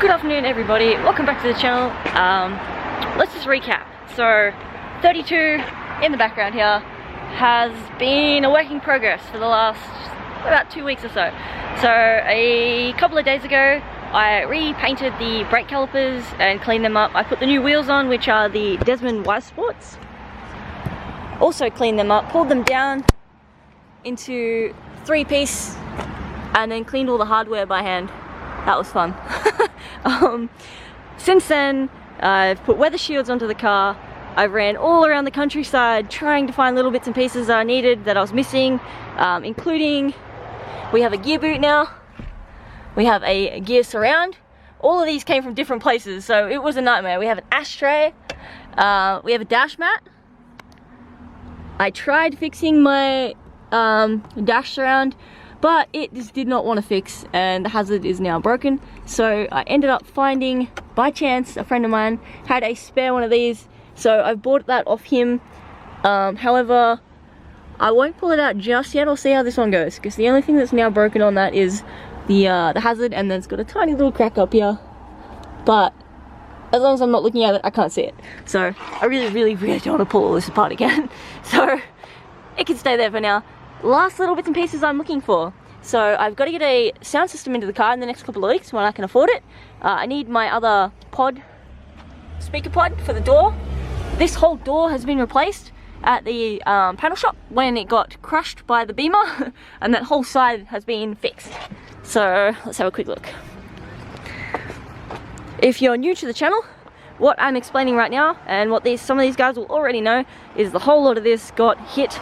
Good afternoon everybody, welcome back to the channel. Let's just recap. So 32 in the background here has been a work in progress for the last about 2 weeks or so. So a couple of days ago I repainted the brake calipers and cleaned them up. I put the new wheels on, which are the Desmond Y Sports. Also cleaned them up, pulled them down into 3-piece and then cleaned all the hardware by hand. That was fun. Since then, I've put weather shields onto the car. I ran all around the countryside trying to find little bits and pieces that I needed, that I was missing, including we have a gear boot now. We have a gear surround. All of these came from different places, so it was a nightmare. We have an ashtray. We have a dash mat. I tried fixing my dash surround, but it just did not want to fix, and the hazard is now broken. So I ended up finding, by chance, a friend of mine had a spare one of these, so I bought that off him. However, I won't pull it out just yet. I'll see how this one goes, because the only thing that's now broken on that is the hazard, and then it's got a tiny little crack up here. But as long as I'm not looking at it, I can't see it. So I really don't want to pull all this apart again. So it can stay there for now. Last little bits and pieces I'm looking for. So I've got to get a sound system into the car in the next couple of weeks when I can afford it. I need my other speaker pod for the door. This whole door has been replaced at the panel shop when it got crushed by the Beamer, and that whole side has been fixed. So let's have a quick look. If you're new to the channel, what I'm explaining right now, and what some of these guys will already know, is the whole lot of this got hit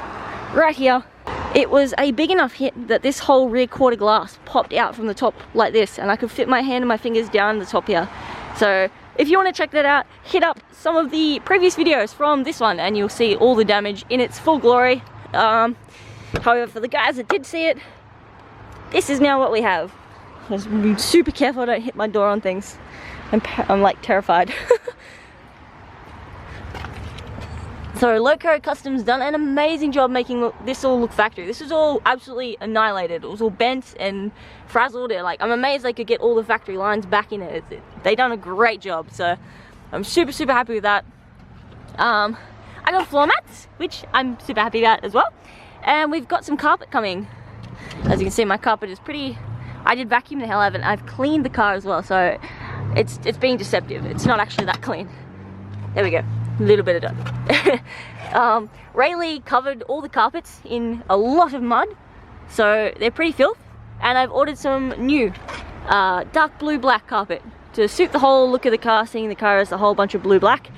right here. It was a big enough hit that this whole rear quarter glass popped out from the top like this, and I could fit my hand and my fingers down the top here. So if you want to check that out, hit up some of the previous videos from this one and you'll see all the damage in its full glory. However, for the guys that did see it, this is now what we have. Just be super careful I don't hit my door on things. I'm like terrified. So Loco Customs done an amazing job making this all look factory. This was all absolutely annihilated. It was all bent and frazzled. I'm amazed they could get all the factory lines back in it. They done a great job, so I'm super happy with that. I got floor mats, which I'm super happy about as well. And we've got some carpet coming. As you can see, my carpet is pretty. I did vacuum the hell out of it, and I've cleaned the car as well, so it's being deceptive. It's not actually that clean. There we go. A little bit of dirt. Rayleigh covered all the carpets in a lot of mud, so they're pretty filth, and I've ordered some new dark blue black carpet to suit the whole look of the car, seeing the car as a whole bunch of blue black.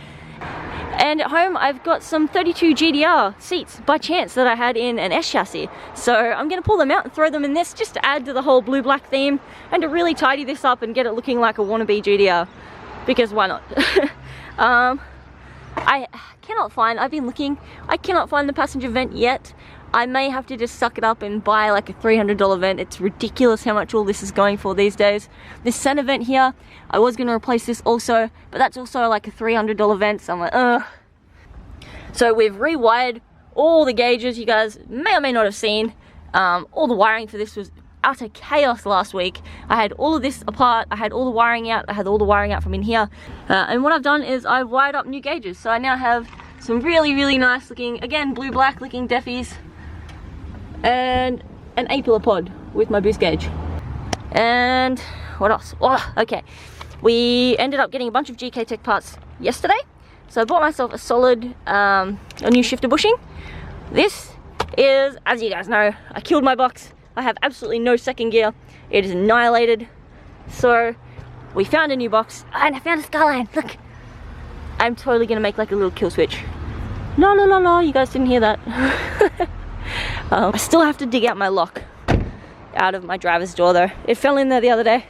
And at home I've got some 32 GTR seats by chance that I had in an S chassis, so I'm gonna pull them out and throw them in this just to add to the whole blue black theme and to really tidy this up and get it looking like a wannabe GTR, because why not? I've been looking, I cannot find the passenger vent yet. I may have to just suck it up and buy like a $300 vent. It's ridiculous how much all this is going for these days. This center vent here, I was going to replace this also, but that's also like a $300 vent, so I'm like, ugh. So we've rewired all the gauges. You guys may or may not have seen. All the wiring for this was utter chaos last week. I had all of this apart, I had all the wiring out, I had all the wiring out from in here. And what I've done is I've wired up new gauges. So I now have some really nice looking, again, blue-black looking deffies, and an A-pillar pod with my boost gauge. And what else? Oh, okay. We ended up getting a bunch of GK Tech parts yesterday. So I bought myself a solid, a new shifter bushing. This is, as you guys know, I killed my box. I have absolutely no second gear. It is annihilated. So we found a new box, and I found a Skyline. Look, I'm totally gonna make like a little kill switch. No, you guys didn't hear that. I still have to dig out my lock out of my driver's door though. It fell in there the other day.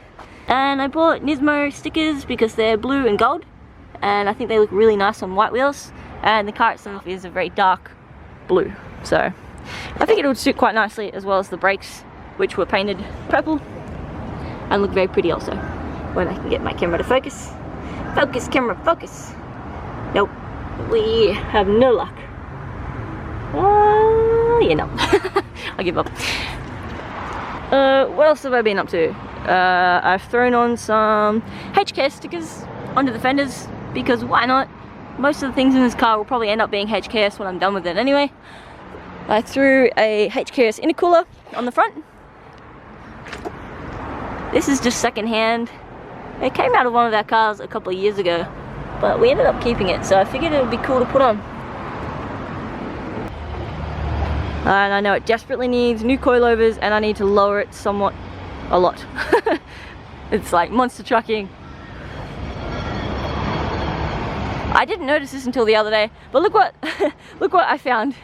And I bought Nismo stickers because they're blue and gold, and I think they look really nice on white wheels. And the car itself is a very dark blue, so I think it would suit quite nicely, as well as the brakes, which were painted purple and look very pretty also. When I can get my camera to focus. Focus, camera, focus. Nope, we have no luck. You know, I give up. What else have I been up to? I've thrown on some HK stickers onto the fenders because why not? Most of the things in this car will probably end up being HKS when I'm done with it anyway. I threw a HKS intercooler on the front. This is just second hand. It came out of one of our cars a couple of years ago, but we ended up keeping it, so I figured it would be cool to put on. And I know it desperately needs new coilovers, and I need to lower it somewhat, a lot. It's like monster trucking. I didn't notice this until the other day, but look what look what I found.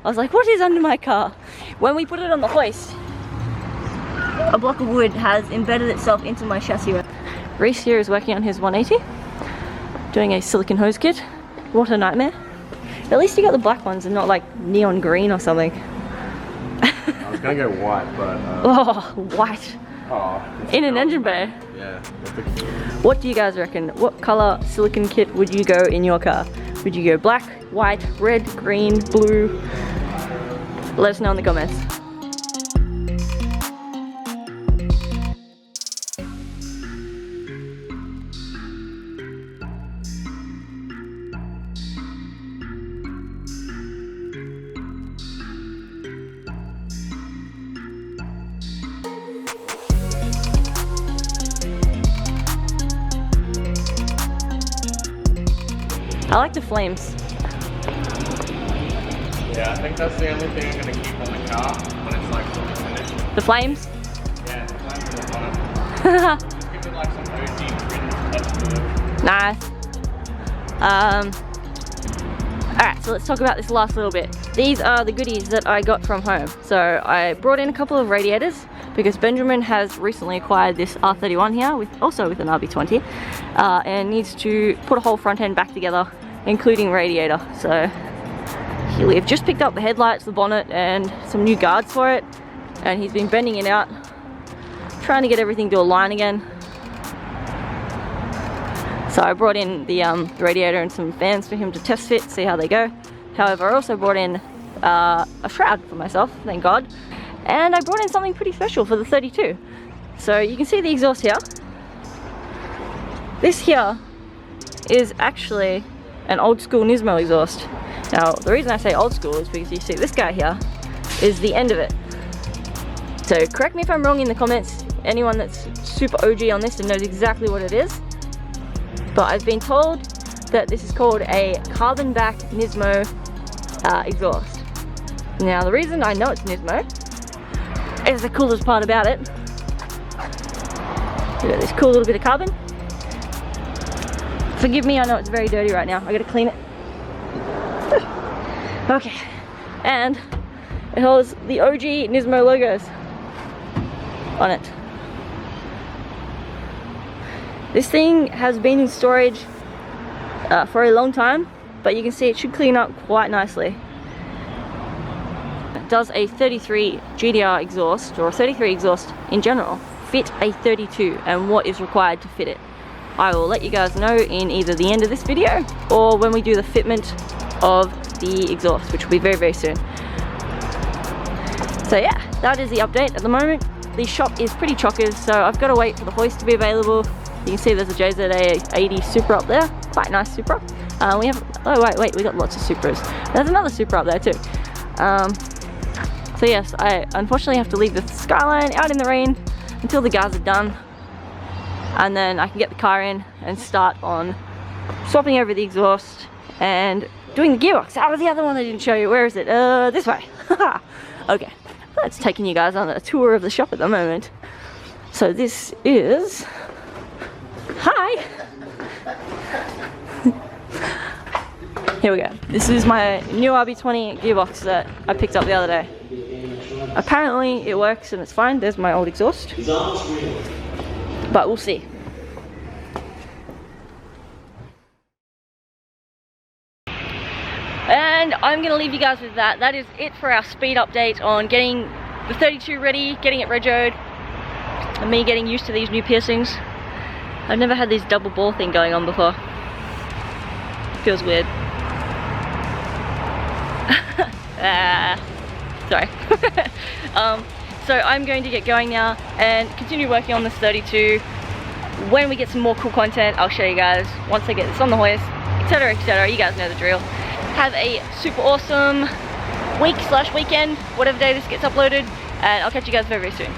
I was like, what is under my car? When we put it on the hoist, a block of wood has embedded itself into my chassis. Reese here is working on his 180, doing a silicon hose kit. What a nightmare. At least you got the black ones and not like neon green or something. I was gonna go white, but oh, white. Oh, in an engine bay. Yeah. What do you guys reckon? What color silicon kit would you go in your car? Would you go black, white, red, green, blue? Let us know in the comments. I like the flames. Yeah, I think that's the only thing I'm gonna keep on the car when it's like fully finished. The flames? Yeah, the flames are on it. Just give it like some OG print touch to it. Nice. Alright, so let's talk about this last little bit. These are the goodies that I got from home. So I brought in a couple of radiators because Benjamin has recently acquired this R31 here, also with an RB20, and needs to put a whole front end back together, including radiator. So we have just picked up the headlights, the bonnet, and some new guards for it, and he's been bending it out, trying to get everything to align again. So I brought in the radiator and some fans for him to test fit, see how they go. However, I also brought in a shroud for myself, thank God. And I brought in something pretty special for the 32. So you can see the exhaust here. This here is actually an old school Nismo exhaust. Now, the reason I say old school is because you see this guy here is the end of it. So correct me if I'm wrong in the comments, anyone that's super OG on this and knows exactly what it is. But I've been told that this is called a carbon back Nismo exhaust. Now, the reason I know it's Nismo is the coolest part about it. You got this cool little bit of carbon. Forgive me, I know it's very dirty right now. I gotta clean it. Okay, and it has the OG Nismo logos on it. This thing has been in storage for a long time, but you can see it should clean up quite nicely. Does a 33 GTR exhaust, or a 33 exhaust in general, fit a 32, and what is required to fit it? I will let you guys know in either the end of this video or when we do the fitment of the exhaust, which will be very, very soon. So yeah, that is the update at the moment. The shop is pretty chockers, so I've got to wait for the hoist to be available. You can see there's a JZA80 Supra up there, quite nice Supra. We have, oh wait, we got lots of Supras. There's another Supra up there too. So yes, I unfortunately have to leave the Skyline out in the rain until the guards are done, and then I can get the car in and start on swapping over the exhaust and doing the gearbox. That was the other one I didn't show you. Where is it? This way. Okay, that's taking you guys on a tour of the shop at the moment. So this is, hi. Here we go. This is my new RB20 gearbox that I picked up the other day. Apparently it works and it's fine. There's my old exhaust, but we'll see. And I'm gonna leave you guys with that. That is it for our speed update on getting the 32 ready, getting it regoed, and me getting used to these new piercings. I've never had this double bore thing going on before. It feels weird. Sorry. So I'm going to get going now and continue working on this 32. When we get some more cool content, I'll show you guys once I get this on the hoist, etc, etc. You guys know the drill. Have a super awesome week/weekend, whatever day this gets uploaded, and I'll catch you guys very, very soon.